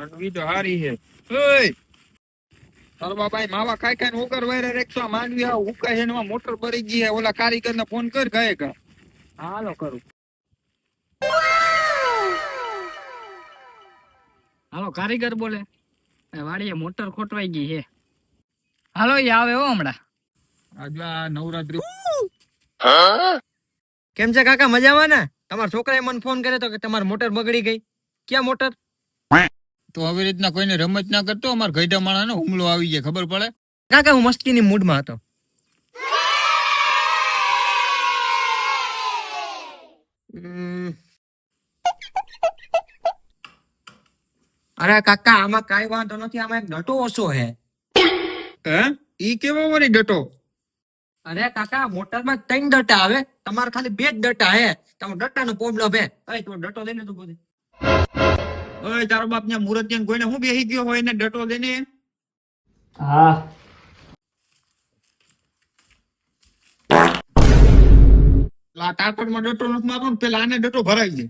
માંડવી તો હારી છે. ઓય તારો બાપા માવા ખાઈ ખાઈને ઉગર વાયરે રેખસો માંડવી આ ઉકાય છે ને એમાં મોટર ભરી ગઈ છે. ઓલા કારીગર ને ફોન કર ગાય કા. હાલો કરું. હાલો કારીગર બોલે. વાડીએ મોટર ખોટવાઈ ગઈ છે. હાલો ઈ આવે હો હમણાં. આજવા નવરાત્રી કેમ છે કાકા, મજામાં ને? તમારા છોકરાએ મને ફોન કર્યો તો કે તમારી મોટર બગડી ગઈ. ક્યાં મોટર? તો આવી રીતના કોઈને રમત ના કરતો. અમાર ગઈઢા માણસનો હુમલો આવી જાય ખબર પડે. કાકા હું મસ્તીની મૂડમાં હતો. અરે કાકા આમાં કાઈ વાંધો નથી, આમાં એક ડટો ઓછો હે. હે ઈ કેવો વળી ડટો? અરે કાકા મોટરમાં 3 ડટા આવે, તમારે ખાલી 2 જ ડટા હે. તમારો ડટાનો પ્રોબ્લેમ હે. અરે તું ડટો લઈને તું બોલ. ઓય તારો બાપ ને મુરત ત્યાં કોઈને હું બેહી ગયો હોય ને ડટો લઈને. હા લા ટાટરમાં ડટો નથી મારતો ને પેલા આને ડટો ભરાઈ જાય.